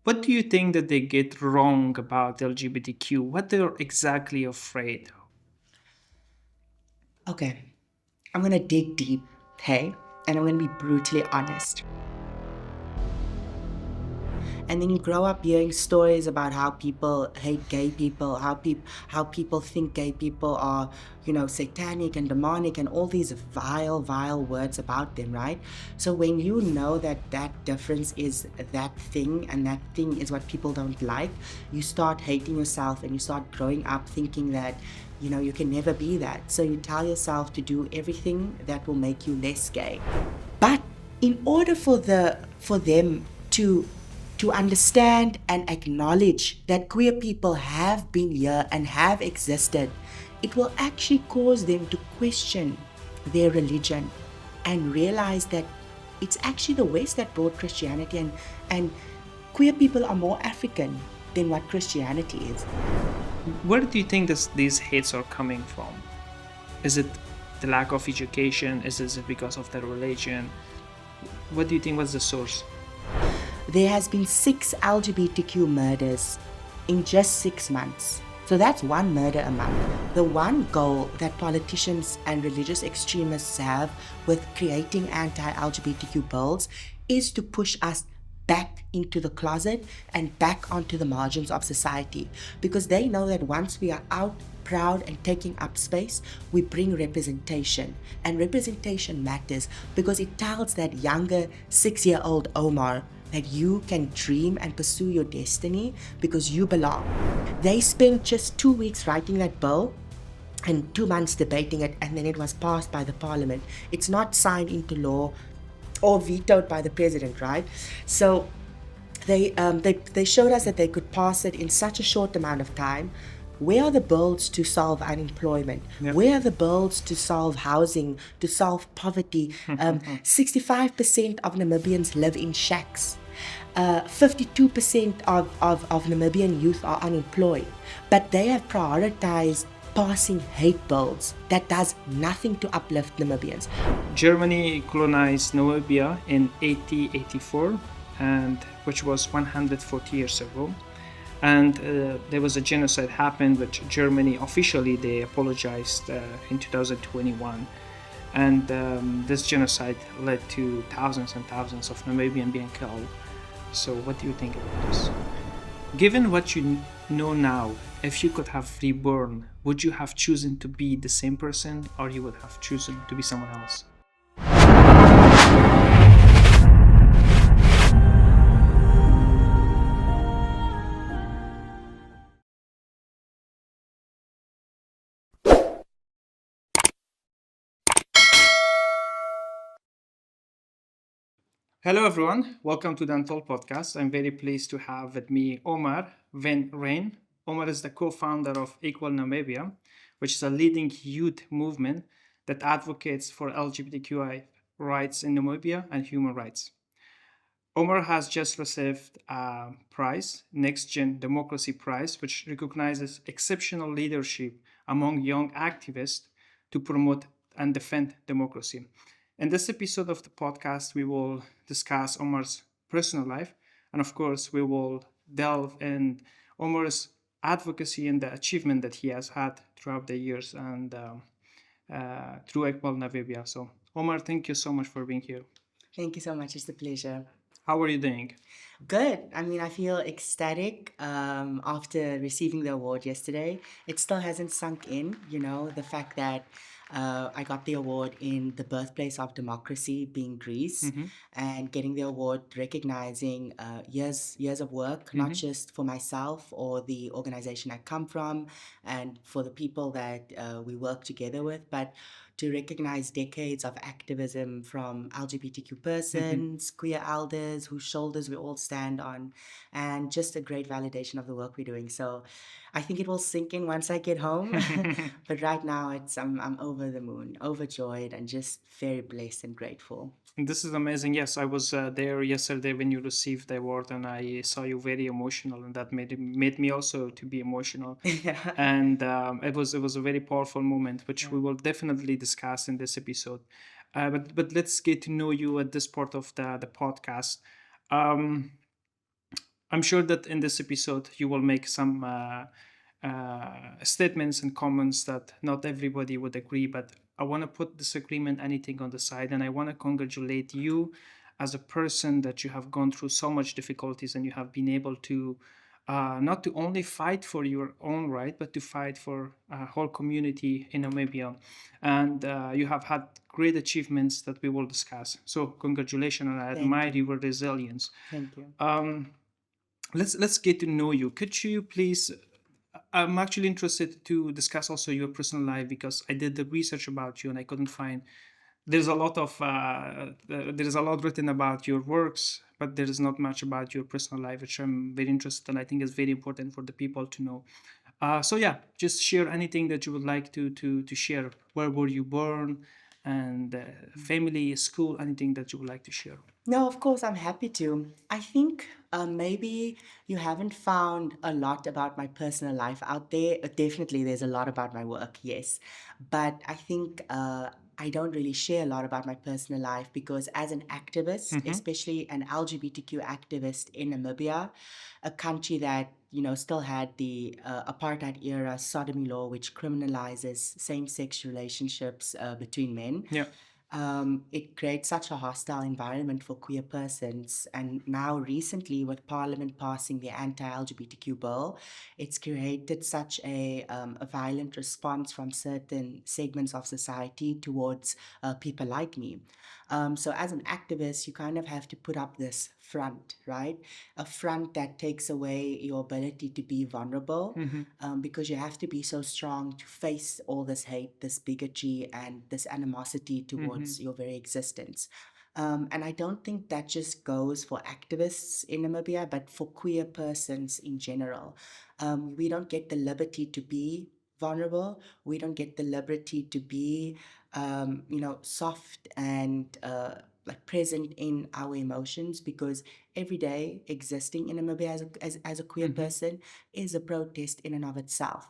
What do you think that they get wrong about LGBTQ? What they're exactly afraid of? Okay, I'm gonna dig deep, hey? And I'm gonna be brutally honest. And then you grow up hearing stories about how people hate gay people, how people think gay people are, satanic and demonic and all these vile words about them, right? So when you know that that difference is that thing and that thing is what people don't like, you start hating yourself and you start growing up thinking that you can never be that. So you tell yourself to do everything that will make you less gay. But in order for them to understand and acknowledge that queer people have been here and have existed, it will actually cause them to question their religion and realize that it's actually the West that brought Christianity, and queer people are more African than what Christianity is. Where do you think these hates are coming from? Is it the lack of education? Is it because of their religion? What do you think was the source? There has been 6 LGBTQ murders in just 6 months. So that's one murder a month. The one goal that politicians and religious extremists have with creating anti-LGBTQ bills is to push us back into the closet and back onto the margins of society, because they know that once we are out proud and taking up space, we bring representation. And representation matters because it tells that younger 6-year-old Omar that you can dream and pursue your destiny because you belong. They spent just 2 weeks writing that bill and 2 months debating it, and then it was passed by the parliament. It's not signed into law or vetoed by the president, right? So they showed us that they could pass it in such a short amount of time. Where are the bills to solve unemployment? Yeah. Where are the bills to solve housing, to solve poverty? 65% of Namibians live in shacks. 52% of Namibian youth are unemployed. But they have prioritized passing hate bills that does nothing to uplift Namibians. Germany colonized Namibia in 1884, and which was 140 years ago. And there was a genocide happened, which Germany officially they apologized in 2021. And this genocide led to thousands and thousands of Namibians being killed. So what do you think about this? Given what you know now, if you could have reborn, would you have chosen to be the same person, or you would have chosen to be someone else? Hello, everyone. Welcome to the Untold podcast. I'm very pleased to have with me Omar van Reenen. Omar is the co-founder of Equal Namibia, which is a leading youth movement that advocates for LGBTQI rights in Namibia and human rights. Omar has just received a prize, NextGen Democracy Prize, which recognizes exceptional leadership among young activists to promote and defend democracy. In this episode of the podcast, we will discuss Omar's personal life, and of course, we will delve in Omar's advocacy and the achievement that he has had throughout the years and through Equal Namibia. So, Omar, thank you so much for being here. Thank you so much. It's a pleasure. How are you doing? Good. I mean, I feel ecstatic after receiving the award yesterday. It still hasn't sunk in, the fact that I got the award in the birthplace of democracy, being Greece, and getting the award recognizing years of work, not just for myself or the organization I come from, and for the people that we work together with, but to recognize decades of activism from LGBTQ persons, queer elders whose shoulders we all stand on, and just a great validation of the work we're doing. So I think it will sink in once I get home. But right now I'm over the moon, overjoyed, and just very blessed and grateful. This is amazing. Yes, I was there yesterday when you received the award, and I saw you very emotional, and that made me also to be emotional. Yeah. And it was a very powerful moment, which we will definitely discuss in this episode. But let's get to know you at this part of the podcast. Um, I'm sure that in this episode you will make some statements and comments that not everybody would agree, but I want to put disagreement, anything on the side, and I want to congratulate you as a person that you have gone through so much difficulties and you have been able to not to only fight for your own right, but to fight for a whole community in Namibia. And you have had great achievements that we will discuss. So congratulations, and I admire your resilience. Thank you. Let's get to know you. Could you please? I'm actually interested to discuss also your personal life because I did the research about you and I couldn't find. There's a lot of there is a lot written about your works, but there is not much about your personal life, which I'm very interested in. I think is very important for the people to know. So yeah, just share anything that you would like to share. Where were you born, and family, school, anything that you would like to share. No, of course, I'm happy to. I think maybe you haven't found a lot about my personal life out there. Definitely, there's a lot about my work, yes. But I think I don't really share a lot about my personal life because, as an activist, especially an LGBTQ activist in Namibia, a country that still had the apartheid era sodomy law, which criminalizes same-sex relationships between men. Yeah. It creates such a hostile environment for queer persons. And now, recently, with Parliament passing the anti-LGBTQ bill, it's created such a violent response from certain segments of society towards people like me. So as an activist, you kind of have to put up this front, right? A front that takes away your ability to be vulnerable, because you have to be so strong to face all this hate, this bigotry, and this animosity towards your very existence. And I don't think that just goes for activists in Namibia, but for queer persons in general. We don't get the liberty to be vulnerable. We don't get the liberty to be, soft and like present in our emotions, because every day existing in Namibia as a queer person is a protest in and of itself.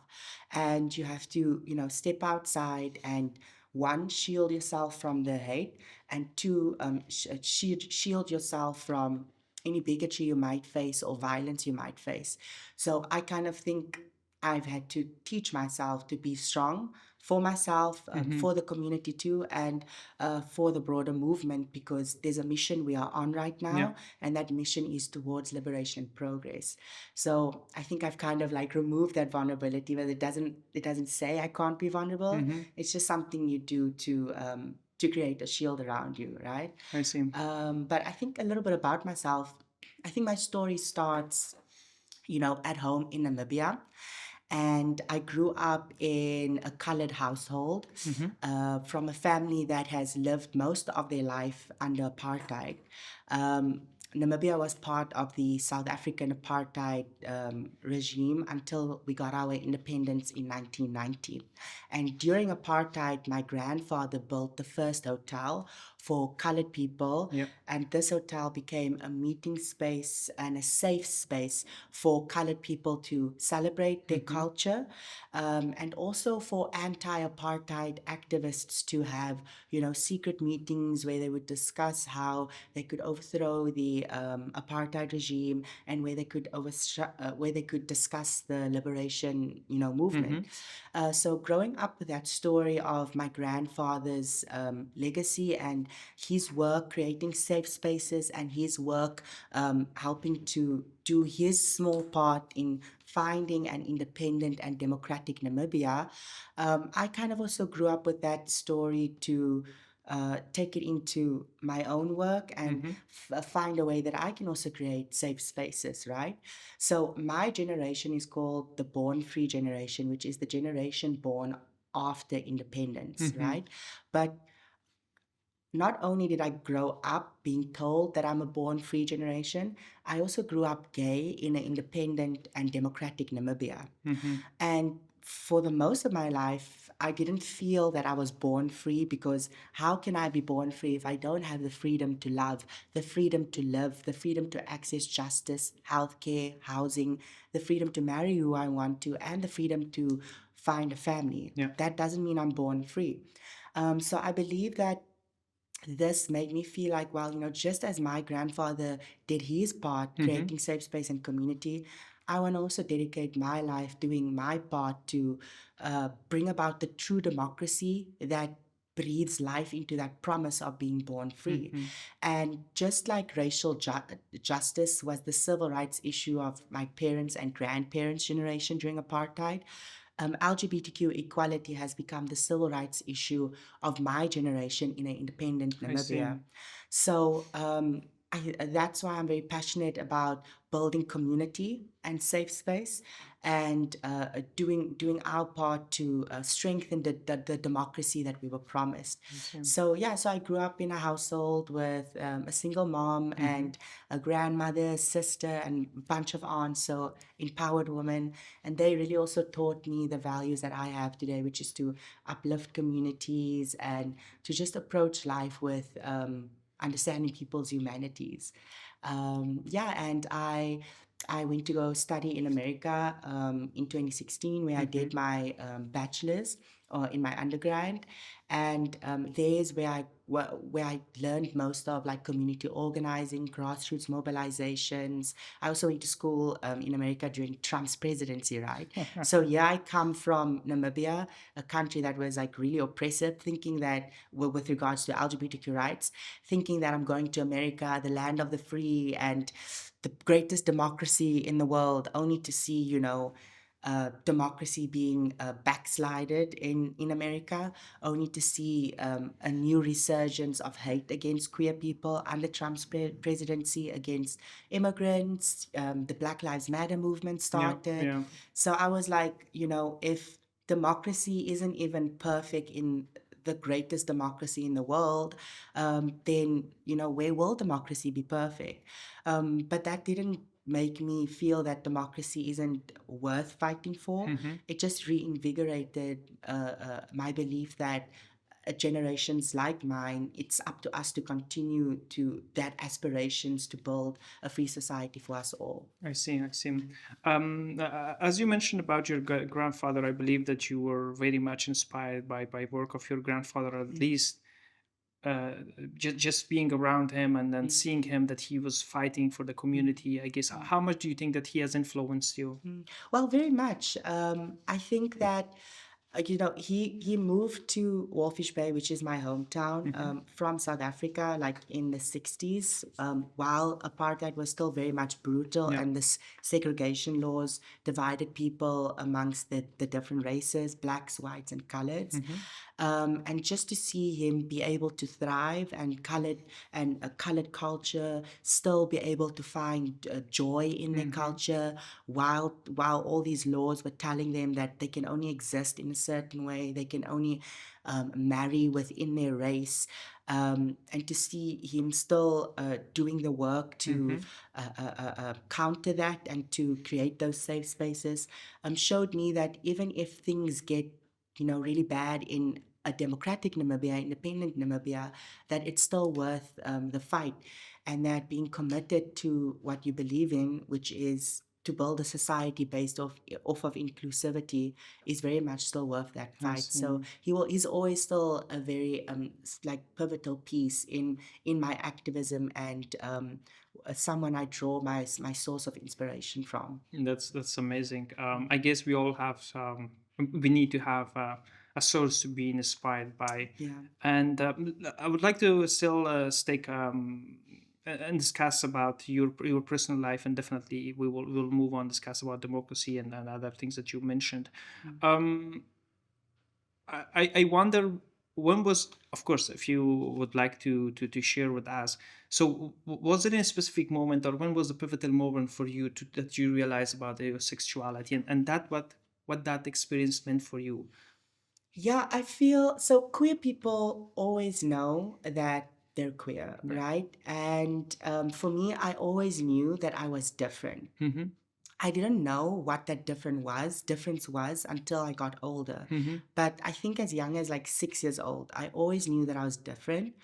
And you have to, step outside and one, shield yourself from the hate, and two, shield yourself from any bigotry you might face or violence you might face. So I kind of think I've had to teach myself to be strong for myself, for the community too, and for the broader movement, because there's a mission we are on right now, and that mission is towards liberation and progress. So I think I've kind of like removed that vulnerability, but it doesn't say I can't be vulnerable. It's just something you do to create a shield around you, right? I see. But I think a little bit about myself. I think my story starts, at home in Namibia. And I grew up in a colored household, from a family that has lived most of their life under apartheid. Namibia was part of the South African apartheid regime until we got our independence in 1990. And during apartheid, my grandfather built the first hotel for colored people. And this hotel became a meeting space and a safe space for colored people to celebrate their culture, and also for anti-apartheid activists to have, secret meetings where they would discuss how they could overthrow the apartheid regime, and where they could discuss the liberation, movement. So growing up with that story of my grandfather's legacy and his work creating safe spaces, and his work helping to do his small part in finding an independent and democratic Namibia, I kind of also grew up with that story to take it into my own work and find a way that I can also create safe spaces, right? So my generation is called the Born Free generation, which is the generation born after independence, right? But not only did I grow up being told that I'm a born free generation, I also grew up gay in an independent and democratic Namibia. And for the most of my life, I didn't feel that I was born free, because how can I be born free if I don't have the freedom to love, the freedom to live, the freedom to access justice, healthcare, housing, the freedom to marry who I want to, and the freedom to find a family? That doesn't mean I'm born free. So I believe that this made me feel like, well, just as my grandfather did his part creating safe space and community, I want to also dedicate my life doing my part to bring about the true democracy that breathes life into that promise of being born free. And just like racial justice was the civil rights issue of my parents' and grandparents' generation during apartheid, LGBTQ equality has become the civil rights issue of my generation in an independent I see. Namibia. So that's why I'm very passionate about building community and safe space, and doing our part to strengthen the democracy that we were promised. So yeah, so I grew up in a household with a single mom and a grandmother, sister, and a bunch of aunts, so empowered women, and they really also taught me the values that I have today, which is to uplift communities and to just approach life with understanding people's humanities. Yeah, and I went to go study in America in 2016, where I did my bachelor's in my undergrad, and there's where I learned most of like community organizing, grassroots mobilizations. I also went to school in America during Trump's presidency, right? So yeah, I come from Namibia, a country that was like really oppressive, thinking that with regards to LGBTQ rights, thinking that I'm going to America, the land of the free and the greatest democracy in the world, only to see, democracy being backslided in America, only to see a new resurgence of hate against queer people under Trump's presidency, against immigrants. The Black Lives Matter movement started. yeah. So I was like, if democracy isn't even perfect in the greatest democracy in the world, then, where will democracy be perfect? But that didn't make me feel that democracy isn't worth fighting for. It just reinvigorated my belief that generations like mine, it's up to us to continue to that aspirations to build a free society for us all. I see. I see. As you mentioned about your grandfather, I believe that you were very much inspired by work of your grandfather, at least uh, just being around him and then seeing him that he was fighting for the community. I guess how much do you think that he has influenced you? Well, very much. I think that he moved to Walfish Bay, which is my hometown, from South Africa, like in the 60s, while apartheid was still very much brutal and this segregation laws divided people amongst the different races, blacks, whites, and coloreds. And just to see him be able to thrive and a colored culture still be able to find joy in their culture, while all these laws were telling them that they can only exist in a certain way, they can only marry within their race. And to see him still doing the work to counter that and to create those safe spaces showed me that even if things get really bad in a democratic Namibia, independent Namibia, that it's still worth the fight, and that being committed to what you believe in, which is to build a society based off of inclusivity, is very much still worth that fight. So he's always still a very like pivotal piece in my activism, and someone I draw my source of inspiration from. That's amazing. I guess we all have we need to have a source to be inspired by. Yeah. And I would like to still stick and discuss about your personal life, and definitely we'll move on, discuss about democracy and other things that you mentioned. I wonder, when was, of course, if you would like to share with us, so was it in a specific moment, or when was the pivotal moment for you that you realized about your sexuality, and that what that experience meant for you? Yeah, I feel so. Queer people always know that they're queer, right? And for me, I always knew that I was different. I didn't know what that difference was until I got older. But I think as young as like 6 years old, I always knew that I was different,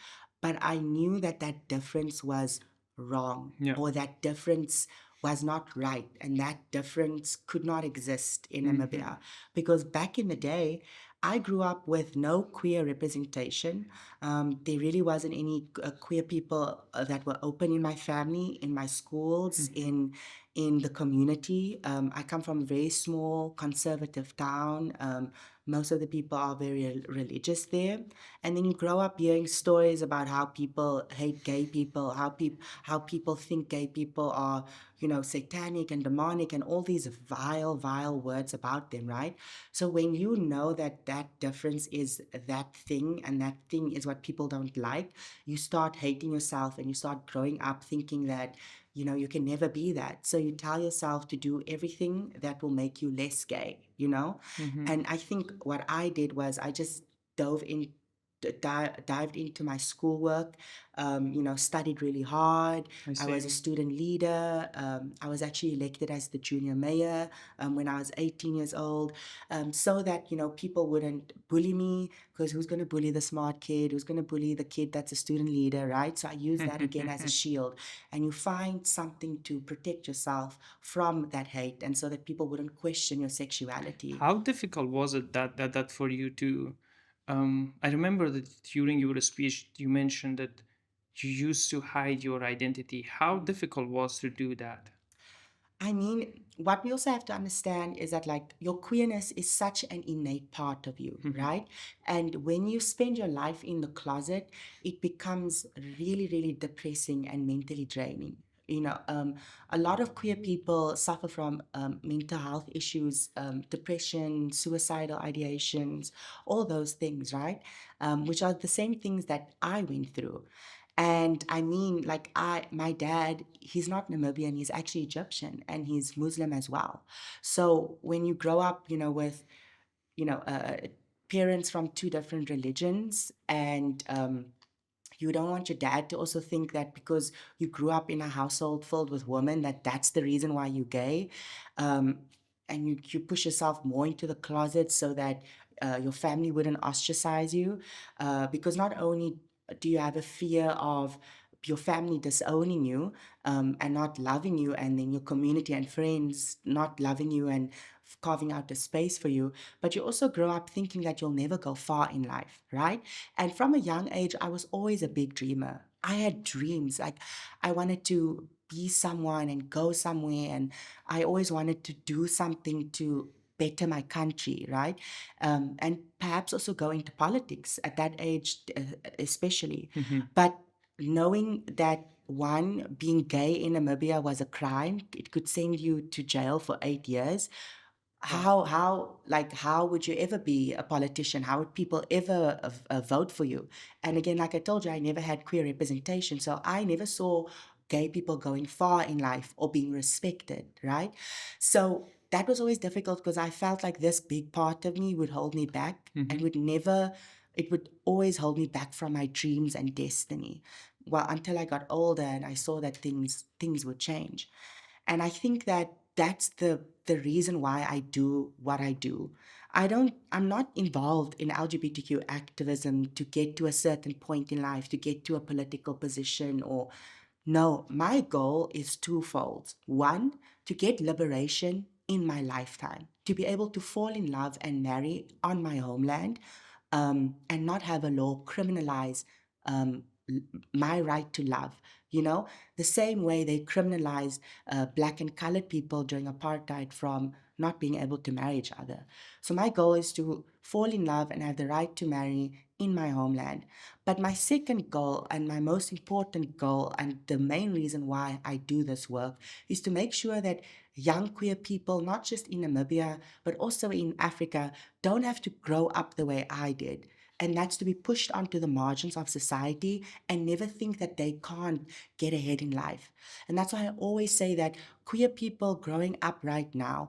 but I knew that that difference was wrong, or that difference was not right, and that difference could not exist in Namibia. Because back in the day, I grew up with no queer representation. There really wasn't any queer people that were open in my family, in my schools, in the community. I come from a very small conservative town. Most of the people are very religious there, and then you grow up hearing stories about how people hate gay people, how people think gay people are, satanic and demonic, and all these vile words about them, right? So when you know that that difference is that thing, and that thing is what people don't like, you start hating yourself, and you start growing up thinking that, you can never be that. So you tell yourself to do everything that will make you less gay. And I think what I did was I just dove in dived into my schoolwork, studied really hard. I was a student leader. I was actually elected as the junior mayor when I was 18 years old, so that, people wouldn't bully me, because who's going to bully the smart kid? Who's going to bully the kid that's a student leader, right? So I use that again as a shield. And you find something to protect yourself from that hate, and so that people wouldn't question your sexuality. How difficult was it that for you to? I remember that during your speech you mentioned that you used to hide your identity. How difficult was to do that? I mean, what we also have to understand is that, like, your queerness is such an innate part of you, right? And when you spend your life in the closet, it becomes really, really depressing and mentally draining. A lot of queer people suffer from mental health issues, depression, suicidal ideations, all those things, right? Which are the same things that I went through. And I mean, like, my dad, he's not Namibian, he's actually Egyptian, and he's Muslim as well. So when you grow up, with, you know, uh, parents from two different religions, and you don't want your dad to also think that because you grew up in a household filled with women, that that's the reason why you're gay. Um, and you push yourself more into the closet so that your family wouldn't ostracize you. Because not only do you have a fear of your family disowning you and not loving you, and then your community and friends not loving you and carving out a space for you, but you also grow up thinking that you'll never go far in life, right? And from a young age, I was always a big dreamer. I had dreams. Like, I wanted to be someone and go somewhere, and I always wanted to do something to better my country, right? And perhaps also go into politics at that age, especially. But knowing that, one, being gay in Namibia was a crime, it could send you to jail for 8 years. How would you ever be a politician? How would people ever vote for you? And again, like I told you, I never had queer representation, so I never saw gay people going far in life or being respected, right? So that was always difficult, because I felt like this big part of me would hold me back, and it would always hold me back from my dreams and destiny. Well, until I got older and I saw that things would change. And I think that that's the reason why I do what I do. I'm not involved in LGBTQ activism to get to a certain point in life, to get to a political position, or no, my goal is twofold. One, to get liberation in my lifetime, to be able to fall in love and marry on my homeland, and not have a law criminalize um, my right to love. The same way they criminalized Black and colored people during apartheid from not being able to marry each other. So my goal is to fall in love and have the right to marry in my homeland. But my second goal, and my most important goal, and the main reason why I do this work, is to make sure that young queer people, not just in Namibia, but also in Africa, don't have to grow up the way I did. And that's to be pushed onto the margins of society and never think that they can't get ahead in life. And that's why I always say that queer people growing up right now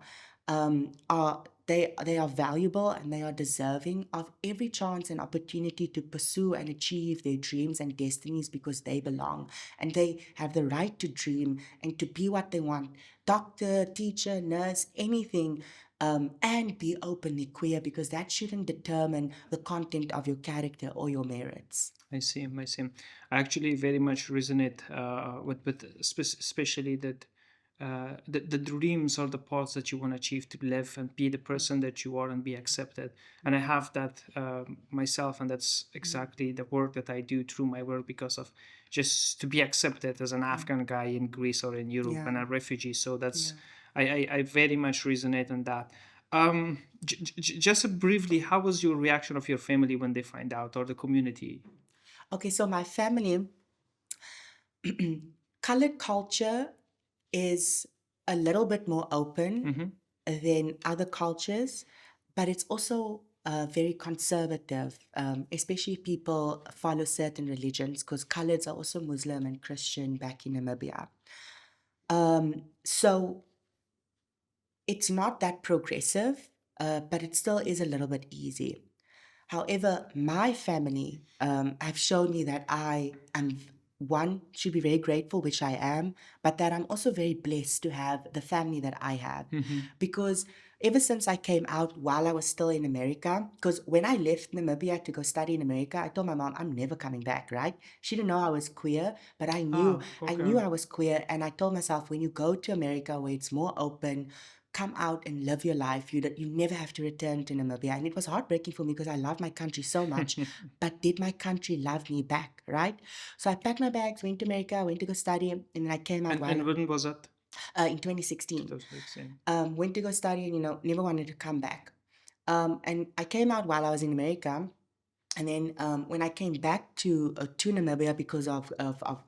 they are valuable, and they are deserving of every chance and opportunity to pursue and achieve their dreams and destinies, because they belong and they have the right to dream and to be what they want: doctor, teacher, nurse, anything. And be openly queer, because that shouldn't determine the content of your character or your merits. I see. I actually very much resonate with especially that the dreams or the paths that you want to achieve to live and be the person that you are and be accepted. And I have that myself, and that's exactly the work that I do through my work, because of just to be accepted as an Afghan guy in Greece or in Europe and a refugee. So that's I very much resonate on that. Just briefly, how was your reaction of your family when they find out, or the community? Okay, so my family, colored culture is a little bit more open than other cultures, but it's also very conservative, especially if people follow certain religions, because coloreds are also Muslim and Christian back in Namibia. So it's not that progressive, but it still is a little bit easy. However, my family have shown me that I am, one, should be very grateful, which I am, but that I'm also very blessed to have the family that I have. Because ever since I came out while I was still in America, because when I left Namibia to go study in America, I told my mom I'm never coming back, right? She didn't know I was queer, but I knew I was queer, and I told myself, when you go to America where it's more open, come out and live your life. You never have to return to Namibia. And it was heartbreaking for me because I love my country so much. But did my country love me back, right? So I packed my bags, went to America, went to go study, and then I came out And when was that? in 2016. 2016. Went to go study and, never wanted to come back. And I came out while I was in America. And then when I came back to Namibia because of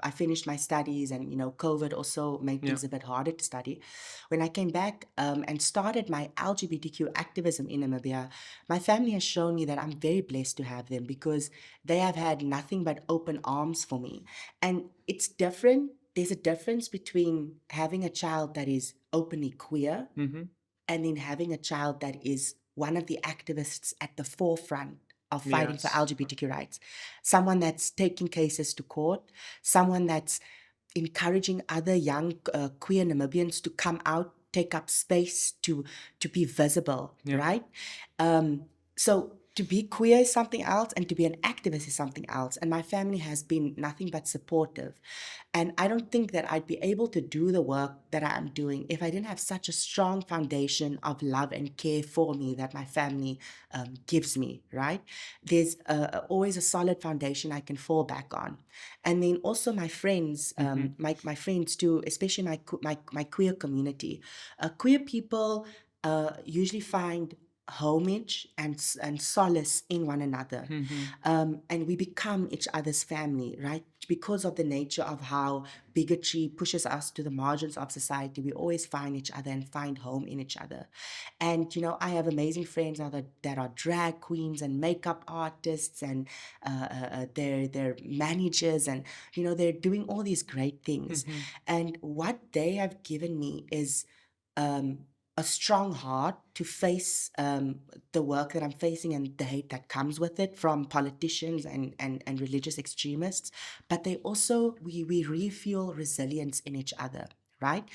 I finished my studies, and COVID also made things a bit harder to study. When I came back and started my LGBTQ activism in Namibia, my family has shown me that I'm very blessed to have them, because they have had nothing but open arms for me. And it's different. There's a difference between having a child that is openly queer and then having a child that is one of the activists at the forefront of fighting for LGBTQ rights. Someone that's taking cases to court, someone that's encouraging other young queer Namibians to come out, take up space, to be visible, right? So to be queer is something else, and to be an activist is something else. And my family has been nothing but supportive. And I don't think that I'd be able to do the work that I'm doing if I didn't have such a strong foundation of love and care for me that my family gives me, right? There's always a solid foundation I can fall back on. And then also my friends, my friends too, especially my queer community. Queer people usually find homage and solace in one another. And we become each other's family, right? Because of the nature of how bigotry pushes us to the margins of society, we always find each other and find home in each other. And, I have amazing friends that are drag queens and makeup artists, and they're managers, and, they're doing all these great things. And what they have given me is a strong heart to face the work that I'm facing and the hate that comes with it from politicians and religious extremists. But they also, we refuel resilience in each other, right?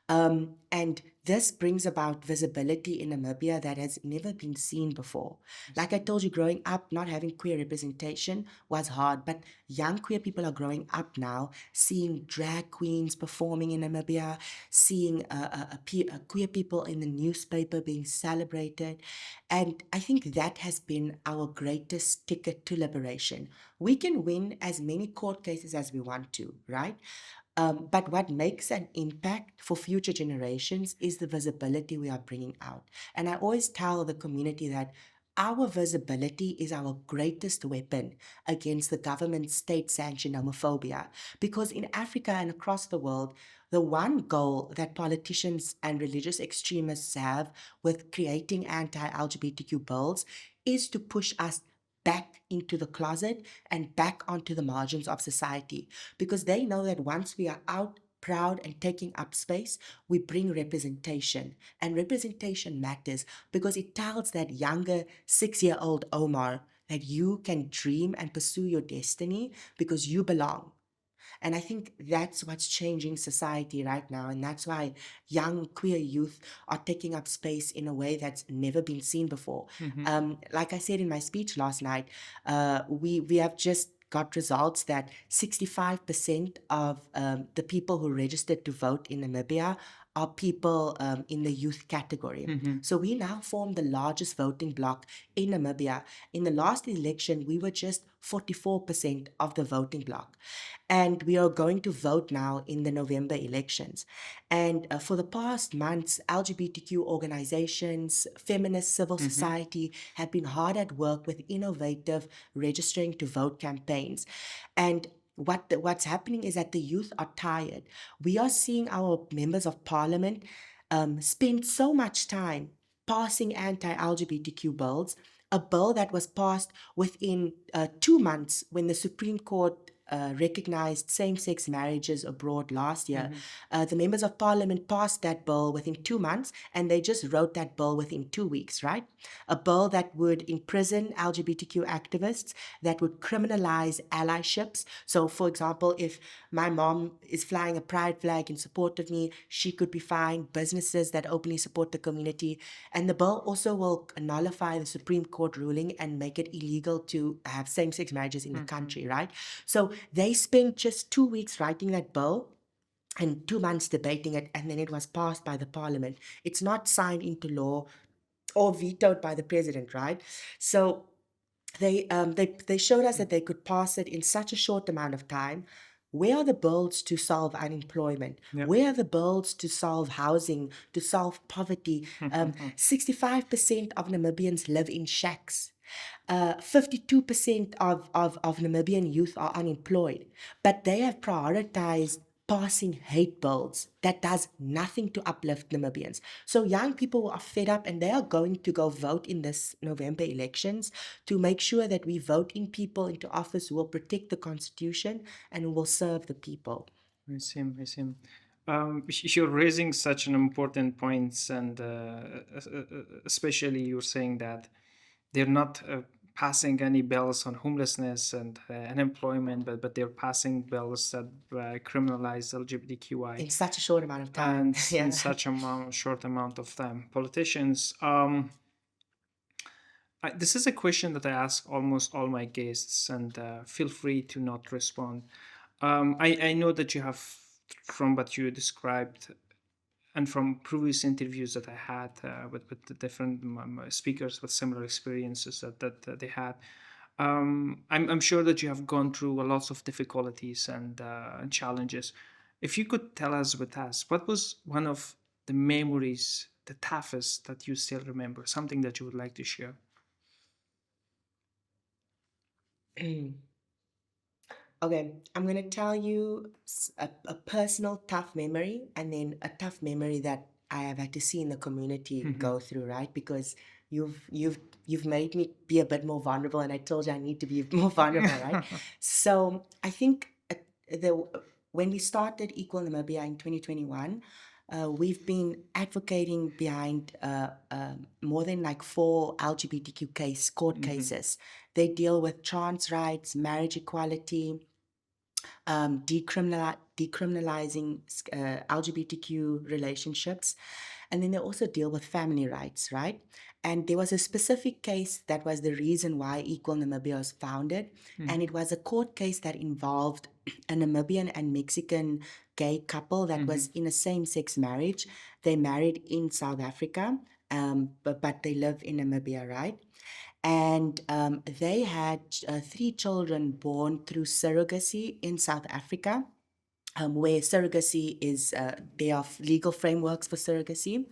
And this brings about visibility in Namibia that has never been seen before. Like I told you, growing up, not having queer representation was hard, but young queer people are growing up now, seeing drag queens performing in Namibia, seeing queer people in the newspaper being celebrated. And I think that has been our greatest ticket to liberation. We can win as many court cases as we want to, right? But what makes an impact for future generations is the visibility we are bringing out. And I always tell the community that our visibility is our greatest weapon against the government's state-sanctioned homophobia. Because in Africa and across the world, the one goal that politicians and religious extremists have with creating anti-LGBTQ bills is to push us back into the closet and back onto the margins of society, because they know that once we are out proud and taking up space, we bring representation. And representation matters because it tells that younger 6-year-old Omar that you can dream and pursue your destiny because you belong. And I think that's what's changing society right now. And that's why young queer youth are taking up space in a way that's never been seen before. Like I said in my speech last night, we have just got results that 65% of the people who registered to vote in Namibia are people in the youth category. So we now form the largest voting bloc in Namibia. In the last election, we were just 44% of the voting bloc. And we are going to vote now in the November elections. And for the past months, LGBTQ organizations, feminist civil society have been hard at work with innovative registering to vote campaigns. And what's happening is that the youth are tired. We are seeing our members of parliament spend so much time passing anti-LGBTQ bills, a bill that was passed within 2 months when the Supreme Court recognized same-sex marriages abroad last year. The members of parliament passed that bill within 2 months, and they just wrote that bill within 2 weeks, right? A bill that would imprison LGBTQ activists, that would criminalize allyships. So, for example, if my mom is flying a pride flag in support of me, she could be fined. Businesses that openly support the community. And the bill also will nullify the Supreme Court ruling and make it illegal to have same-sex marriages in the country, right? So they spent just 2 weeks writing that bill and 2 months debating it, and then it was passed by the parliament. It's not signed into law or vetoed by the president, right? So they showed us that they could pass it in such a short amount of time. Where are the bills to solve unemployment? Where are the bills to solve housing, to solve poverty? 65% of Namibians live in shacks. 52% of Namibian youth are unemployed, but they have prioritized passing hate bills that does nothing to uplift Namibians. So young people are fed up, and they are going to go vote in this November elections to make sure that we vote in people into office who will protect the constitution and who will serve the people. I see. You're raising such an important points, and especially you're saying that they're not passing any bills on homelessness and unemployment, but they're passing bills that criminalize LGBTQI In such a short amount of time. and Yeah. in such a short amount of time. Politicians. This is a question that I ask almost all my guests, and feel free to not respond. I know that you have, from what you described and from previous interviews that I had with the different speakers with similar experiences that they had, I'm sure that you have gone through a lots of difficulties and challenges. If you could tell us what was one of the memories, the toughest that you still remember, something that you would like to share? Okay, I'm going to tell you a personal tough memory, and then a tough memory that I have had to see in the community go through, right? Because you've made me be a bit more vulnerable, and I told you I need to be more vulnerable, right? So I think when we started Equal Namibia in 2021, we've been advocating behind more than like 4 LGBTQ court cases. They deal with trans rights, marriage equality, decriminalizing LGBTQ relationships, and then they also deal with family rights, right? And there was a specific case that was the reason why Equal Namibia was founded, and it was a court case that involved a Namibian and Mexican gay couple that was in a same-sex marriage. They married in South Africa, but they live in Namibia, right? And they had 3 children born through surrogacy in South Africa, where surrogacy is, there are legal frameworks for surrogacy.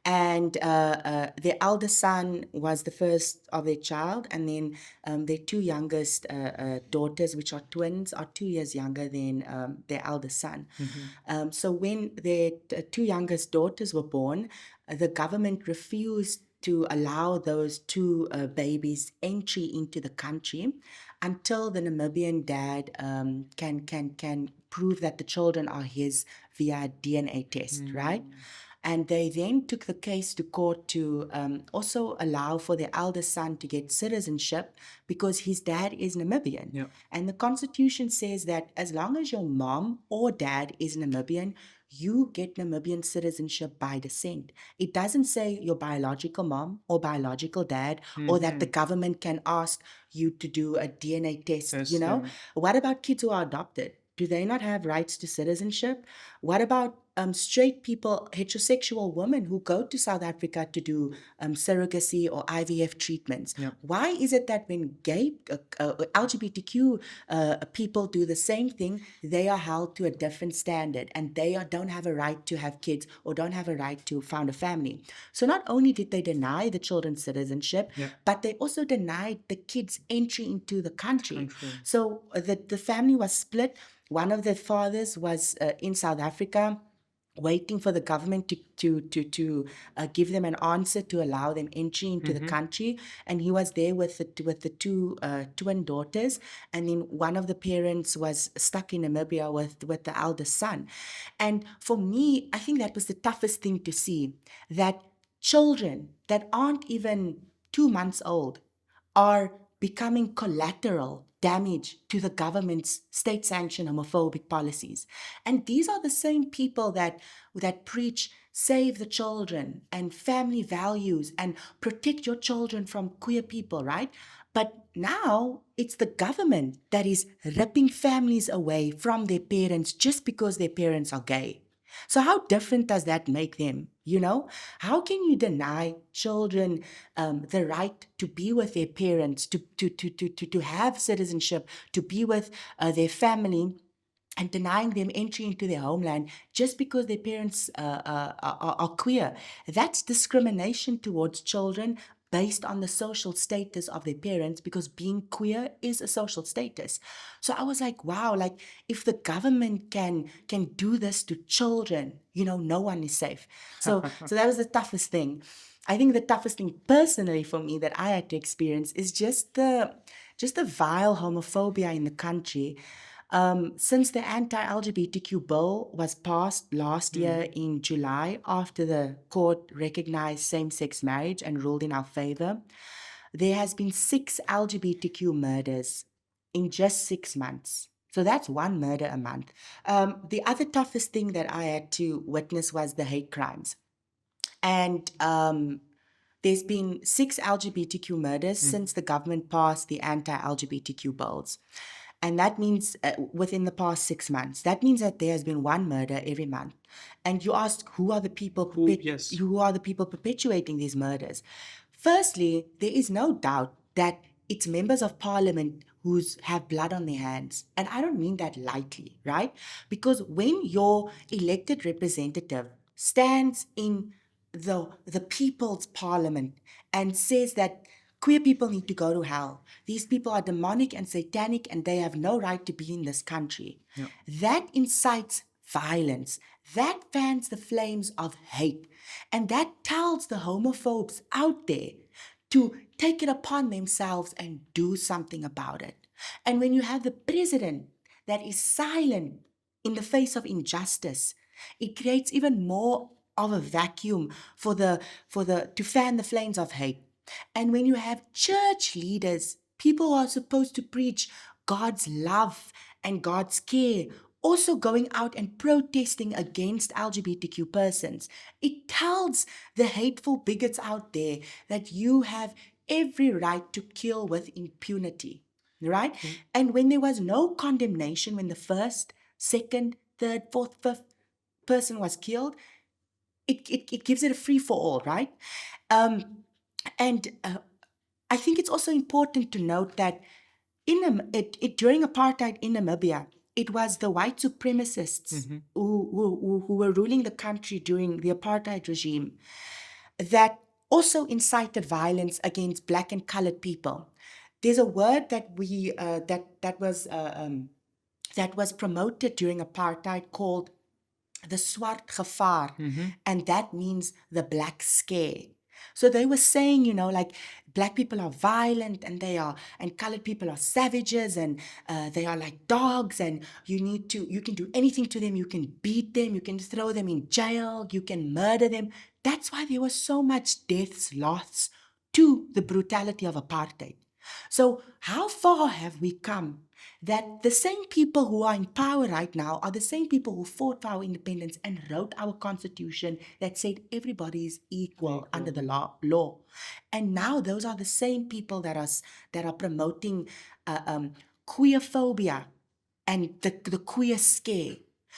And their eldest son was the first of their child, and then their 2 youngest daughters, which are twins, are 2 years younger than their eldest son. So when their 2 youngest daughters were born, the government refused to allow those 2 babies entry into the country until the Namibian dad can prove that the children are his via DNA test, right? And they then took the case to court to also allow for their eldest son to get citizenship because his dad is Namibian. Yeah. And the constitution says that as long as your mom or dad is Namibian, you get Namibian citizenship by descent. It doesn't say your biological mom or biological dad, or that the government can ask you to do a DNA test, Yes, you know? yeah. What about kids who are adopted? Do they not have rights to citizenship? What about straight people, heterosexual women who go to South Africa to do surrogacy or IVF treatments. Yep. Why is it that when gay LGBTQ people do the same thing, they are held to a different standard and don't have a right to have kids or don't have a right to found a family? So not only did they deny the children's citizenship, Yeah. but they also denied the kids entry into the country. Country. So the family was split. One of the fathers was in South Africa, waiting for the government to give them an answer to allow them entry into the country, and he was there with the two twin daughters, and then one of the parents was stuck in Namibia with the eldest son. And for me, I think that was the toughest thing to see, that children that aren't even 2 months old are becoming collateral damage to the government's state-sanctioned homophobic policies. And these are the same people that preach save the children and family values and protect your children from queer people, right? But now it's the government that is ripping families away from their parents just because their parents are gay. So how different does that make them? How can you deny children the right to be with their parents, to have citizenship, to be with their family, and denying them entry into their homeland just because their parents are queer? That's discrimination towards children based on the social status of their parents, because being queer is a social status. So I was like, wow, like if the government can do this to children, no one is safe. So that was the toughest thing. I think the toughest thing personally for me that I had to experience is just the vile homophobia in the country. Since the anti-LGBTQ bill was passed last year in July, after the court recognized same-sex marriage and ruled in our favor, there has been 6 LGBTQ murders in just 6 months. So that's one murder a month. The other toughest thing that I had to witness was the hate crimes. And there's been 6 LGBTQ murders since the government passed the anti-LGBTQ bills. And that means within the past 6 months, that means that there has been one murder every month. And you ask, who are the people who are the people perpetuating these murders? Firstly, there is no doubt that it's members of parliament who have blood on their hands. And I don't mean that lightly, right? Because when your elected representative stands in the people's parliament and says that queer people need to go to hell, these people are demonic and satanic and they have no right to be in this country, that incites violence, that fans the flames of hate, and that tells the homophobes out there to take it upon themselves and do something about it. And when you have the president that is silent in the face of injustice, it creates even more of a vacuum for the to fan the flames of hate. And when you have church leaders, people who are supposed to preach God's love and God's care, also going out and protesting against LGBTQ persons, it tells the hateful bigots out there that you have every right to kill with impunity, right? And when there was no condemnation, when the first, second, third, fourth, fifth person was killed, it gives it a free for all, right? And I think it's also important to note that during apartheid in Namibia, it was the white supremacists who were ruling the country during the apartheid regime that also incited violence against Black and colored people. There's a word that was promoted during apartheid called the swart gevaar, and that means the black scare. So they were saying, like Black people are violent and colored people are savages and they are like dogs, and you can do anything to them. You can beat them, you can throw them in jail, you can murder them. That's why there was so much deaths lost to the brutality of apartheid. So how far have we come that the same people who are in power right now are the same people who fought for our independence and wrote our constitution that said everybody is equal under the law. And now those are the same people that are promoting queerphobia and the queer scare.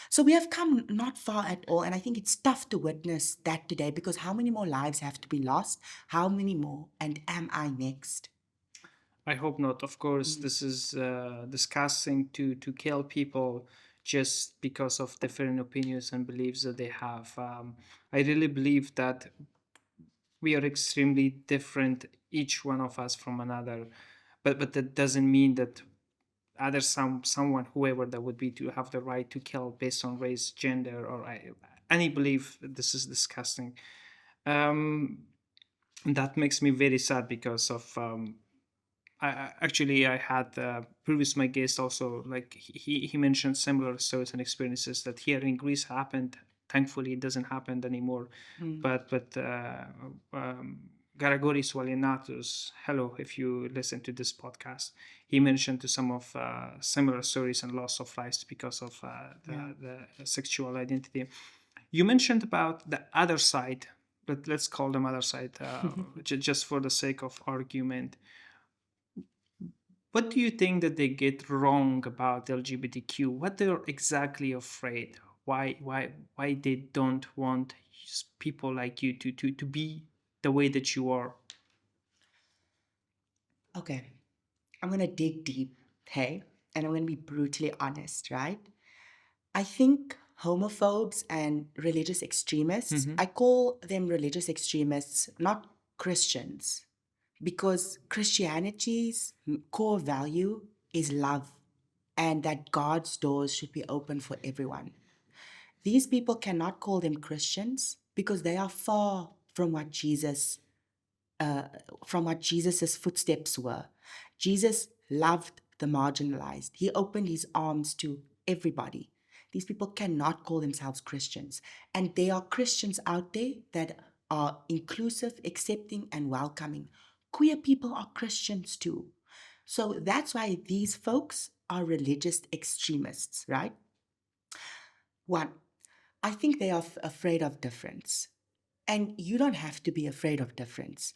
So we have come not far at all. And I think it's tough to witness that today, because how many more lives have to be lost? How many more? And am I next? I hope not. Of course, this is disgusting to kill people just because of different opinions and beliefs that they have. I really believe that we are extremely different, each one of us from another, but that doesn't mean that someone, whoever that would be, to have the right to kill based on race, gender, or any belief. This is disgusting. That makes me very sad because of actually I had previous my guest also, like he mentioned similar stories and experiences that here in Greece happened. Thankfully it doesn't happen anymore. But Garagoris Walinatus, hello, if you listen to this podcast, he mentioned to some of similar stories and loss of lives because of the sexual identity. You mentioned about the other side, but let's call them other side, just for the sake of argument. What do you think that they get wrong about LGBTQ? What they're exactly afraid? Why they don't want people like you to be the way that you are? Okay, I'm going to dig deep, hey? And I'm going to be brutally honest, right? I think homophobes and religious extremists, I call them religious extremists, not Christians, because Christianity's core value is love, and that God's doors should be open for everyone. These people cannot call them Christians because they are far from what Jesus's footsteps were. Jesus loved the marginalized. He opened his arms to everybody. These people cannot call themselves Christians. And there are Christians out there that are inclusive, accepting, and welcoming. Queer people are Christians too. So that's why these folks are religious extremists, right? One, I think they are afraid of difference. And you don't have to be afraid of difference.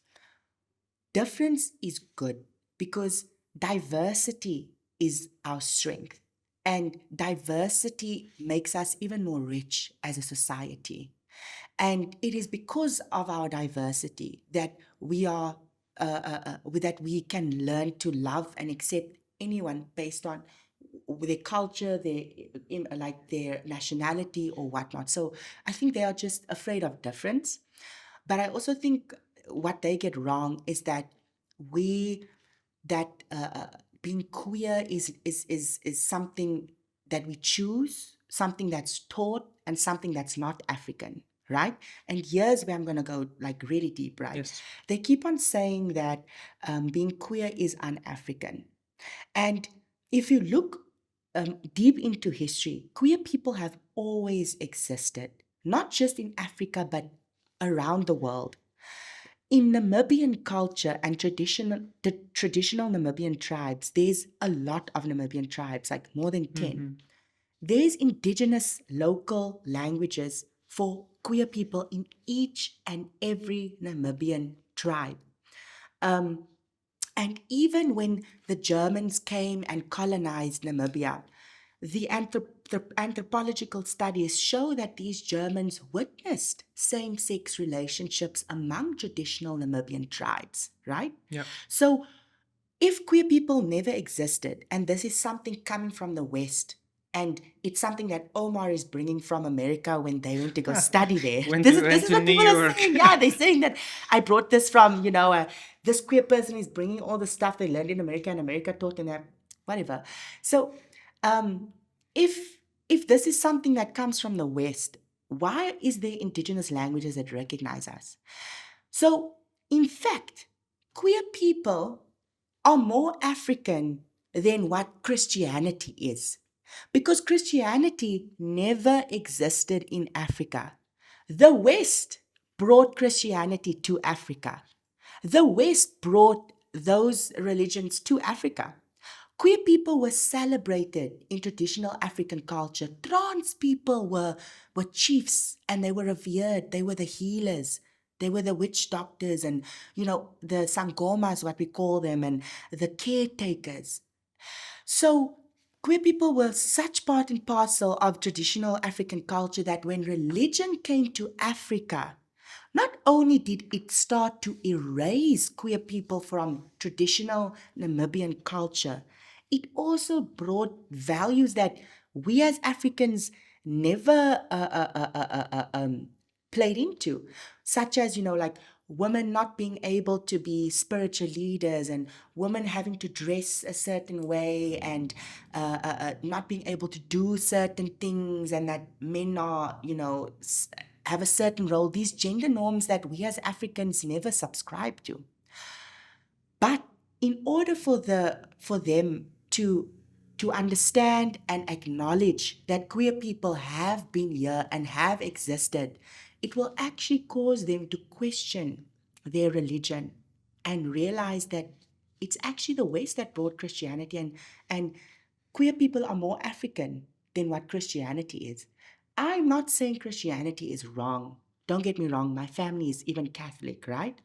Difference is good because diversity is our strength. And diversity makes us even more rich as a society. And it is because of our diversity that that we can learn to love and accept anyone based on their culture, their nationality or whatnot. So I think they are just afraid of difference. But I also think what they get wrong is that we that being queer is something that we choose, something that's taught, and something that's not African, right? And here's where I'm going to go like really deep, right? Yes. They keep on saying that being queer is un-African. And if you look deep into history, queer people have always existed, not just in Africa, but around the world. In Namibian culture and the traditional Namibian tribes, there's a lot of Namibian tribes, like more than 10. There's indigenous local languages for queer people in each and every Namibian tribe. And even when the Germans came and colonized Namibia, the anthropological studies show that these Germans witnessed same-sex relationships among traditional Namibian tribes, right? Yeah. So if queer people never existed, and this is something coming from the West, and it's something that Omar is bringing from America when they went to go study there. Went This to is what New people are York. saying. Yeah, they're saying that I brought this from, this queer person is bringing all the stuff they learned in America, and America taught them that, whatever. So if this is something that comes from the West, why is there indigenous languages that recognize us? So, in fact, queer people are more African than what Christianity is. Because Christianity never existed in Africa. The West brought Christianity to Africa. The West brought those religions to Africa. Queer people were celebrated in traditional African culture. Trans people were chiefs and they were revered. They were the healers. They were the witch doctors and, the sangomas, what we call them, and the caretakers. So Queer people were such part and parcel of traditional African culture that when religion came to Africa, not only did it start to erase queer people from traditional Namibian culture, it also brought values that we as Africans never played into, such as, like women not being able to be spiritual leaders and women having to dress a certain way and not being able to do certain things, and that men are, have a certain role, these gender norms that we as Africans never subscribe to. But in order for them to understand and acknowledge that queer people have been here and have existed, it will actually cause them to question their religion and realize that it's actually the West that brought Christianity, and queer people are more African than what Christianity is. I'm not saying Christianity is wrong. Don't get me wrong, my family is even Catholic, right?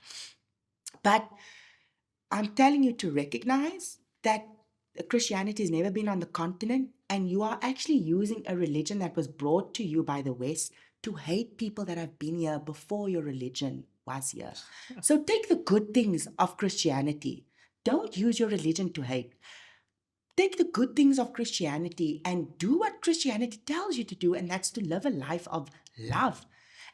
But I'm telling you to recognize that Christianity has never been on the continent, and you are actually using a religion that was brought to you by the West to hate people that have been here before your religion was here. So take the good things of Christianity. Don't use your religion to hate. Take the good things of Christianity and do what Christianity tells you to do, and that's to live a life of love.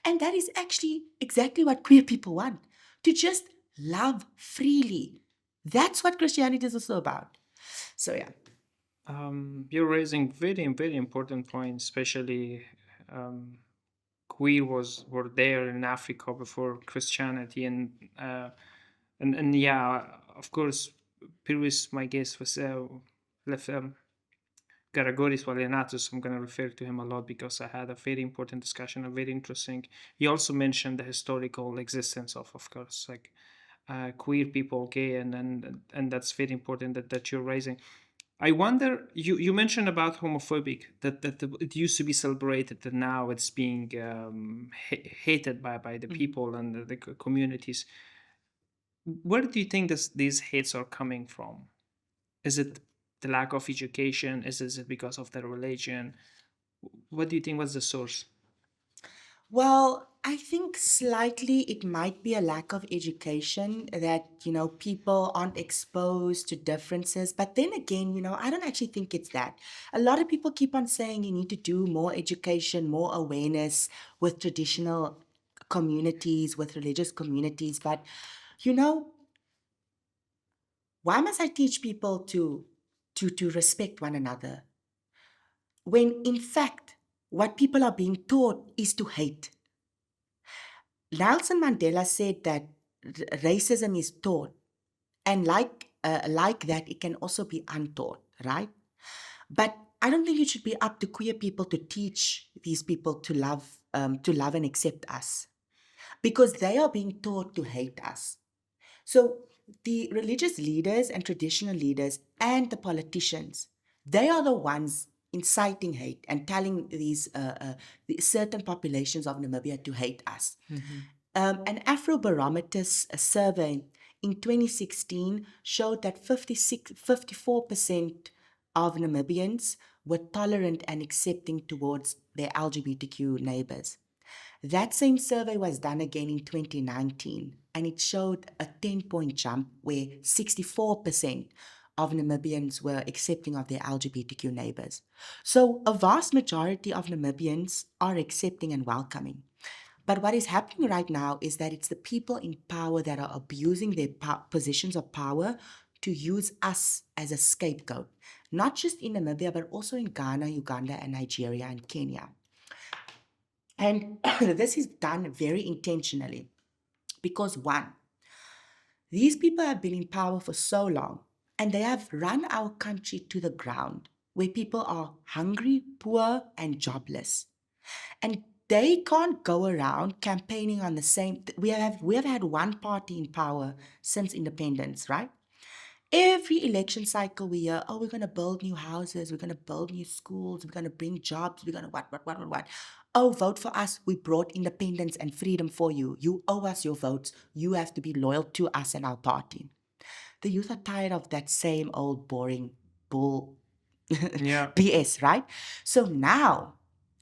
And that is actually exactly what queer people want, to just love freely. That's what Christianity is also about. So, yeah. You're raising very, very important points, especially queer were there in Africa before Christianity, and yeah, of course, previous my guest was left Garagoris Valianatos. I'm going to refer to him a lot because I had a very important discussion, a very interesting. He also mentioned the historical existence of course, like queer people, gay, and that's very important that you're raising. I wonder, you mentioned about homophobic, that it used to be celebrated and now it's being hated by the people and the communities. Where do you think these hates are coming from? Is it the lack of education? Is it because of their religion? What do you think was the source? Well, I think slightly it might be a lack of education that, people aren't exposed to differences. But then again, I don't actually think it's that. A lot of people keep on saying you need to do more education, more awareness with traditional communities, with religious communities. But, why must I teach people to respect one another when in fact what people are being taught is to hate? Nelson Mandela said that racism is taught, and like that, it can also be untaught, right? But I don't think it should be up to queer people to teach these people to love and accept us, because they are being taught to hate us. So the religious leaders and traditional leaders and the politicians, they are the ones inciting hate and telling the certain populations of Namibia to hate us. An Afrobarometer survey in 2016 showed that 54% of Namibians were tolerant and accepting towards their LGBTQ neighbors. That same survey was done again in 2019, and it showed a 10-point jump where 64% of Namibians were accepting of their LGBTQ neighbors. So a vast majority of Namibians are accepting and welcoming. But what is happening right now is that it's the people in power that are abusing their positions of power to use us as a scapegoat, not just in Namibia, but also in Ghana, Uganda, and Nigeria and Kenya. And this is done very intentionally because, one, these people have been in power for so long and they have run our country to the ground where people are hungry, poor, and jobless. And they can't go around campaigning on the same. We have had one party in power since independence, right? Every election cycle we hear, oh, we're going to build new houses, we're going to build new schools, we're going to bring jobs, we're going to what. Oh, vote for us. We brought independence and freedom for you. You owe us your votes. You have to be loyal to us and our party. The youth are tired of that same old boring bull Yeah. BS, right? So now,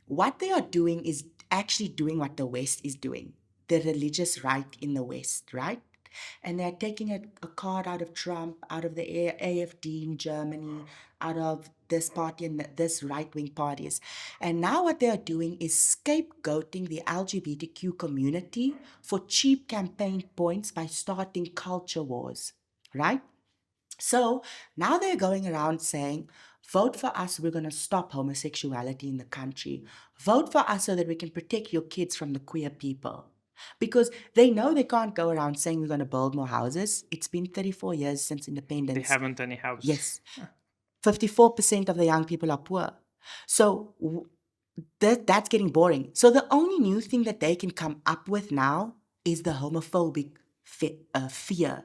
what they are doing is actually doing what the West is doing, the religious right in the West, right? And they're taking a card out of Trump, out of the AFD in Germany, out of this party and this right wing parties. And now what they are doing is scapegoating the LGBTQ community for cheap campaign points by starting culture wars, right? So now they're going around saying, vote for us, we're going to stop homosexuality in the country. Vote for us so that we can protect your kids from the queer people. Because they know they can't go around saying we're going to build more houses. It's been 34 years since They independence. haven't any house. Yes. 54% of the young people are poor. So that's getting boring. So the only new thing that they can come up with now is the homophobic fear.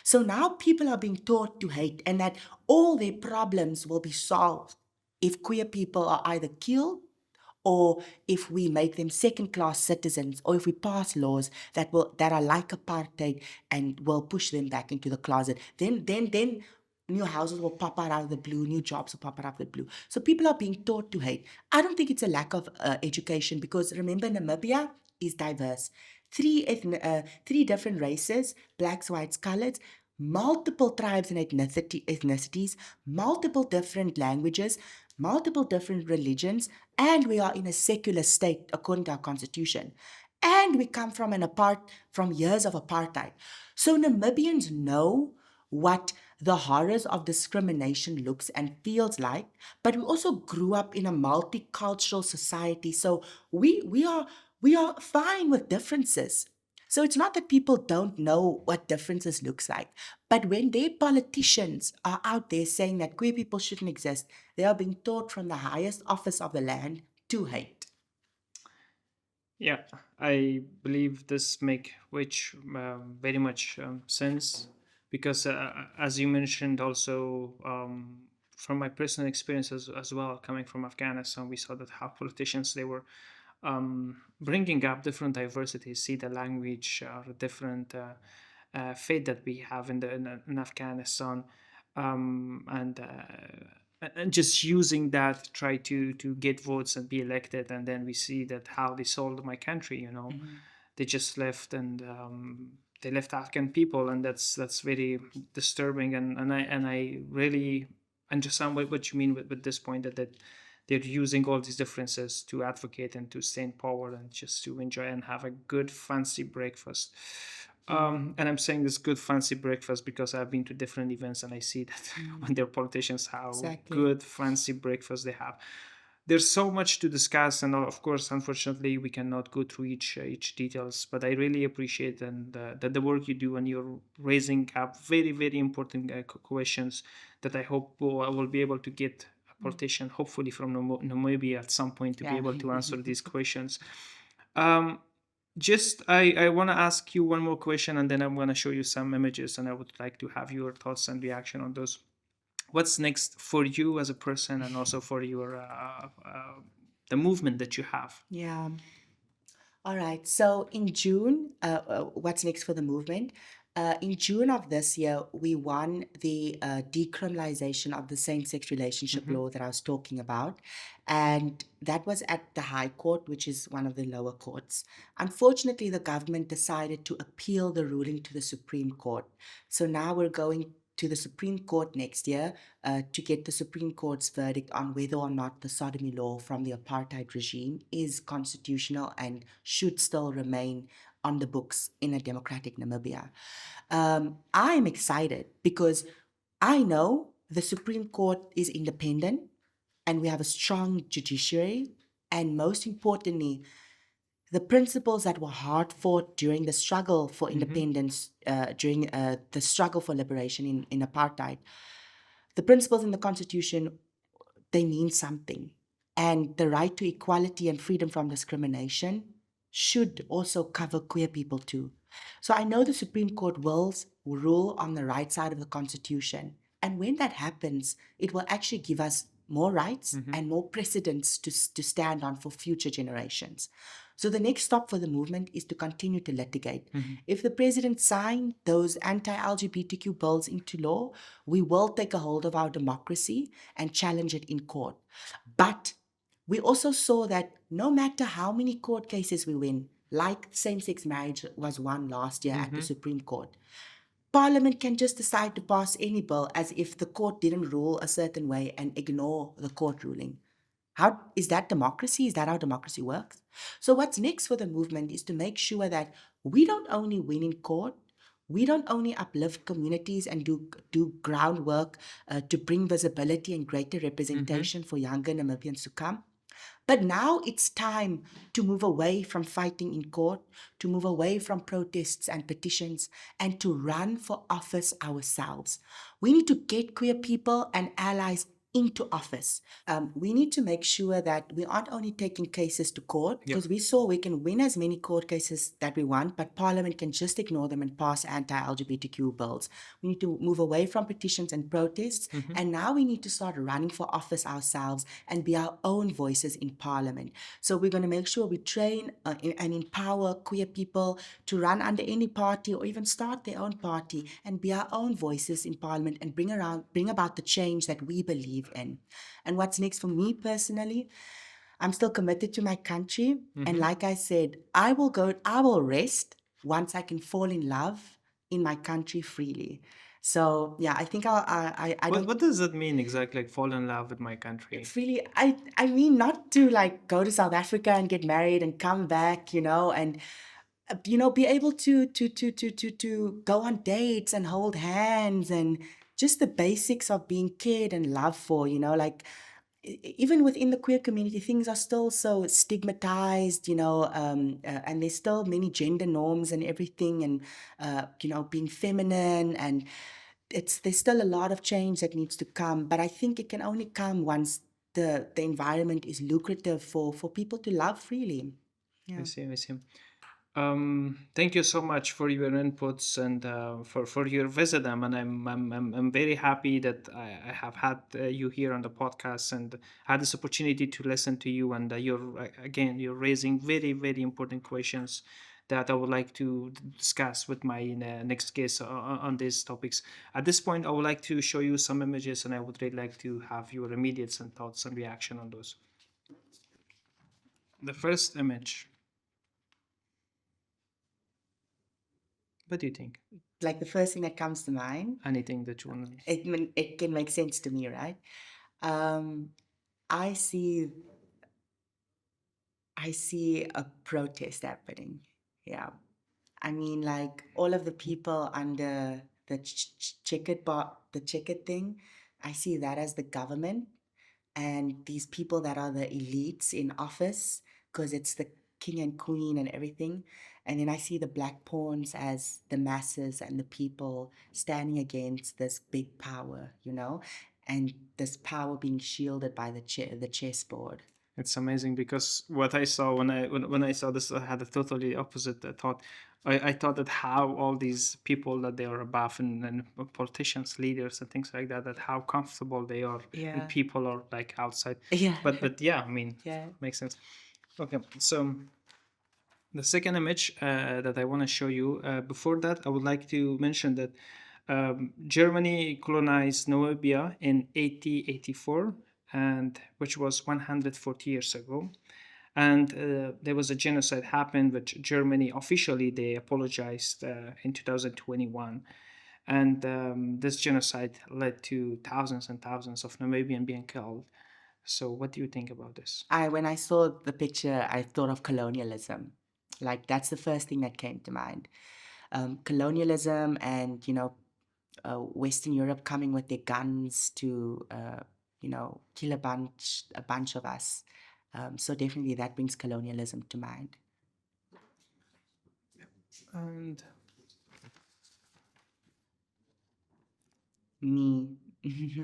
So now people are being taught to hate and that all their problems will be solved if queer people are either killed or if we make them second-class citizens, or if we pass laws that are like apartheid and will push them back into the closet. Then new houses will pop out of the blue, new jobs will pop out of the blue. So people are being taught to hate. I don't think it's a lack of education, because remember, Namibia is diverse. Three different races, blacks, whites, coloreds, multiple tribes and ethnicities, multiple different languages, multiple different religions, and we are in a secular state according to our constitution. And we come from years of apartheid. So Namibians know what the horrors of discrimination looks and feels like, but we also grew up in a multicultural society. So we are fine with differences. So it's not that people don't know what differences looks like, but when their politicians are out there saying that queer people shouldn't exist, they are being taught from the highest office of the land to hate. Yeah, I believe this make which very much sense, because as you mentioned also, from my personal experiences as well, coming from Afghanistan, we saw that how politicians, they were bringing up different diversities, see the language, the different faith that we have in Afghanistan, and just using that to try to get votes and be elected. And then we see that how they sold my country. They just left, and they left Afghan people, and that's very disturbing. And I really understand what you mean with this point, that they're using all these differences to advocate and to stay in power and just to enjoy and have a good fancy breakfast. And I'm saying this good fancy breakfast because I've been to different events and I see that when they're politicians, how Exactly. good fancy breakfast they have. There's so much to discuss, and of course, unfortunately, we cannot go through each details. But I really appreciate and the work you do, and you're raising up very very important questions that I hope I will be able to get a politician, hopefully from Namibia at some point, to be Yeah. able to answer these questions. Um, just I want to ask you one more question, and then I'm going to show you some images, and I would like to have your thoughts and reaction on those. What's next for you as a person, and also for your the movement that you have? Yeah. All right. So in June, what's next for the movement? In June of this year, we won the decriminalization of the same-sex relationship law that I was talking about. And that was at the High Court, which is one of the lower courts. Unfortunately, the government decided to appeal the ruling to the Supreme Court. So now we're going to the Supreme Court next year to get the Supreme Court's verdict on whether or not the sodomy law from the apartheid regime is constitutional and should still remain on the books in a democratic Namibia. I'm excited because I know the Supreme Court is independent and we have a strong judiciary. And most importantly, the principles that were hard fought during the struggle for independence, during the struggle for liberation in apartheid, the principles in the Constitution, they mean something. And the right to equality and freedom from discrimination should also cover queer people too. So I know the Supreme Court will rule on the right side of the Constitution. And when that happens, it will actually give us more rights and more precedents to stand on for future generations. So the next stop for the movement is to continue to litigate. If the president signed those anti-LGBTQ bills into law, we will take a hold of our democracy and challenge it in court. But we also saw that no matter how many court cases we win, like same-sex marriage was won last year at the Supreme Court, Parliament can just decide to pass any bill as if the court didn't rule a certain way and ignore the court ruling. How is that democracy? Is that how democracy works? So what's next for the movement is to make sure that we don't only win in court, we don't only uplift communities and do groundwork to bring visibility and greater representation for younger Namibians to come. But now it's time to move away from fighting in court, to move away from protests and petitions, and to run for office ourselves. We need to get queer people and allies into office. We need to make sure that we aren't only taking cases to court, because we saw we can win as many court cases that we want, but Parliament can just ignore them and pass anti-LGBTQ bills. We need to move away from petitions and protests, and now we need to start running for office ourselves and be our own voices in Parliament. So we're going to make sure we train and empower queer people to run under any party or even start their own party and be our own voices in Parliament and bring about the change that we believe in. And what's next for me personally, I'm still committed to my country. And like I said, I will rest once I can fall in love in my country freely. So yeah, I think What does that mean exactly? Like fall in love with my country? Freely, I mean not to like go to South Africa and get married and come back, and be able to go on dates and hold hands and just the basics of being cared and loved for, like even within the queer community, things are still so stigmatized, and there's still many gender norms and everything, and being feminine, and there's still a lot of change that needs to come. But I think it can only come once the environment is lucrative for people to love freely. I see. Thank you so much for your inputs and for your wisdom, and I'm very happy that I have had you here on the podcast and had this opportunity to listen to you. And you're raising very very important questions that I would like to discuss with my next guest on these topics. At this point, I would like to show you some images, and I would really like to have your immediate thoughts and reaction on those. The first image. What do you think? Like the first thing that comes to mind? Anything that you want to... It can make sense to me, right? I see a protest happening. Yeah. I mean, like all of the people under the checkered thing, I see that as the government, and these people that are the elites in office, because it's the king and queen and everything. And then I see the black pawns as the masses and the people standing against this big power, and this power being shielded by the chessboard. It's amazing, because what I saw when I saw this, I had a totally opposite thought. I thought that how all these people that they are above and politicians, leaders and things like that how comfortable they are, and people are like outside. But yeah, I mean, makes sense. Okay, so the second image that I want to show you, before that, I would like to mention that Germany colonized Namibia in 1884, and which was 140 years ago. And there was a genocide happened, which Germany officially they apologized in 2021. And this genocide led to thousands and thousands of Namibians being killed. So what do you think about this? When I saw the picture, I thought of colonialism. Like that's the first thing that came to mind. Colonialism and, Western Europe coming with their guns to, kill a bunch of us. So definitely that brings colonialism to mind. And me.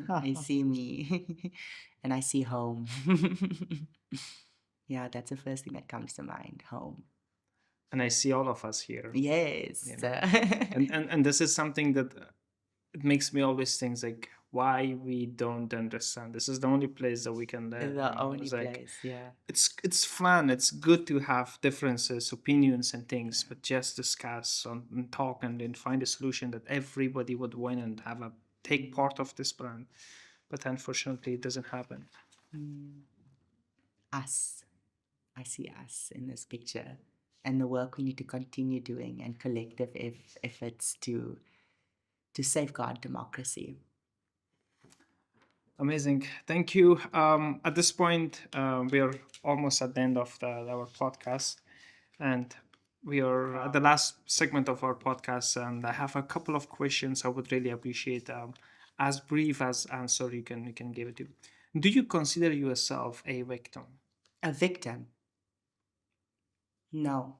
I see me. And I see home. Yeah, that's the first thing that comes to mind, home. And I see all of us here. Yes. And this is something that it makes me always think like, why we don't understand. This is the only place that we can learn. The only It's like place, yeah. it's fun. It's good to have differences, opinions, and things, but just discuss and talk and then find a solution that everybody would win and have a take part of this brand. But unfortunately, it doesn't happen. Us. I see us in this picture, and the work we need to continue doing, and collective efforts to safeguard democracy. Amazing. Thank you. At this point, we are almost at the end of our podcast, and we are at the last segment of our podcast. And I have a couple of questions I would really appreciate. As brief as answer you can give it to. Do you consider yourself a victim? A victim? No.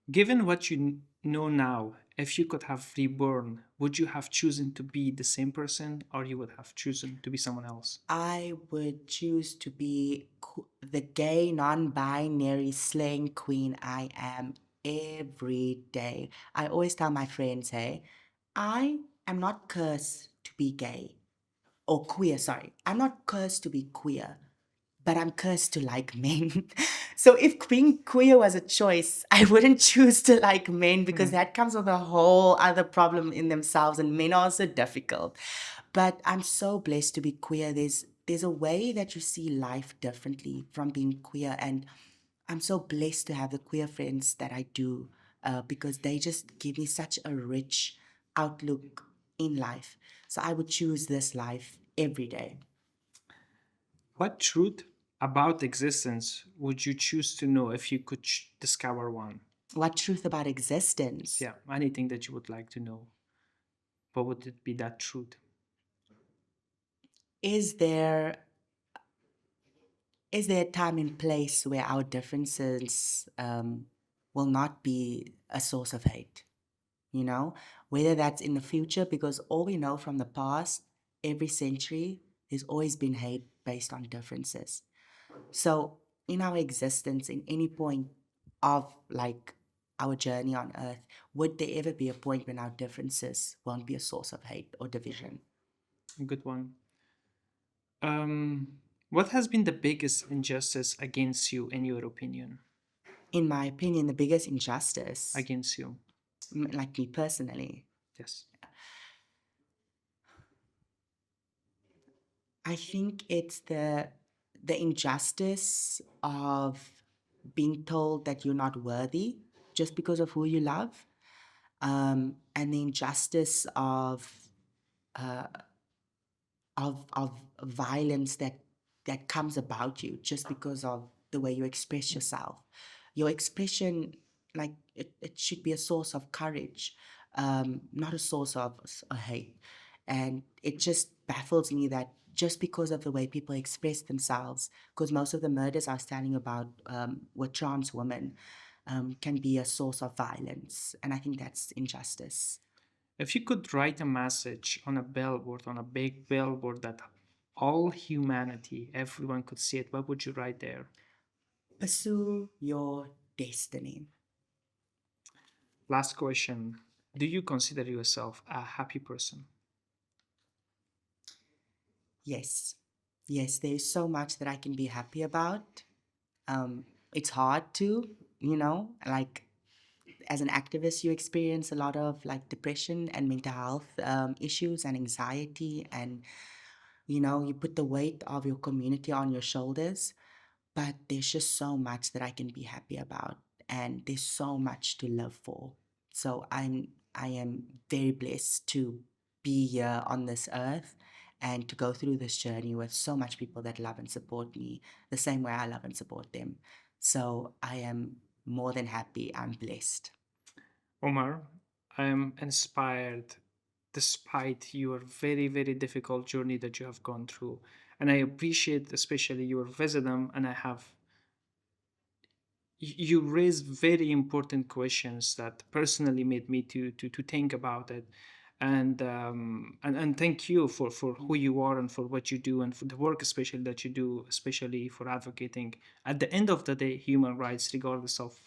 Given what you know now, if you could have reborn, would you have chosen to be the same person, or you would have chosen to be someone else? I would choose to be the gay, non-binary slaying queen I am every day. I always tell my friends, hey, I am not cursed to be gay or queer, sorry. I'm not cursed to be queer, but I'm cursed to like men. So if being queer was a choice, I wouldn't choose to like men because that comes with a whole other problem in themselves, and men are also difficult. But I'm so blessed to be queer. There's a way that you see life differently from being queer, and I'm so blessed to have the queer friends that I do, because they just give me such a rich outlook in life. So I would choose this life every day. What truth about existence would you choose to know if you could discover one? What truth about existence? Yeah, anything that you would like to know. What would it be that truth? Is there a time and place where our differences will not be a source of hate? You know, whether that's in the future, because all we know from the past, every century, there's always been hate based on differences. So, in our existence, in any point of like our journey on earth, would there ever be a point when our differences won't be a source of hate or division? A good one. What has been the biggest injustice against you, in your opinion? In my opinion, the biggest injustice, Against you? like me personally, Yes. I think it's the injustice of being told that you're not worthy just because of who you love, and the injustice uh, of violence that comes about you just because of the way you express yourself. Your expression, like it should be a source of courage, not a source of hate. And it just baffles me that just because of the way people express themselves, because most of the murders I was telling about were trans women, can be a source of violence. And I think that's injustice. If you could write a message on a billboard, on a big billboard that all humanity, everyone could see it, what would you write there? Pursue your destiny. Last question. Do you consider yourself a happy person? Yes. Yes, there's so much that I can be happy about. It's hard to, like as an activist, you experience a lot of like depression and mental health issues and anxiety, and you put the weight of your community on your shoulders. But there's just so much that I can be happy about, and there's so much to live for. So I am very blessed to be here on this earth and to go through this journey with so much people that love and support me the same way I love and support them. So I am more than happy. I'm blessed. Omar, I am inspired despite your very, very difficult journey that you have gone through. And I appreciate especially your wisdom, and I have you raised very important questions that personally made me to think about it. And thank you for who you are and for what you do and for the work especially that you do, especially for advocating at the end of the day human rights, regardless of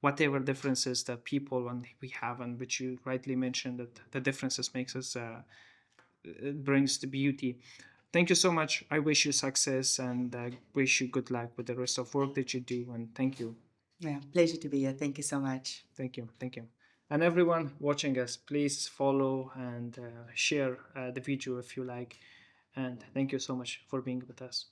whatever differences that people and we have, and which you rightly mentioned that the differences makes us it brings the beauty. Thank you so much. I wish you success, and I wish you good luck with the rest of work that you do. And thank you. Yeah, pleasure to be here. Thank you so much. Thank you. Thank you. And everyone watching us, please follow and share the video if you like. And thank you so much for being with us.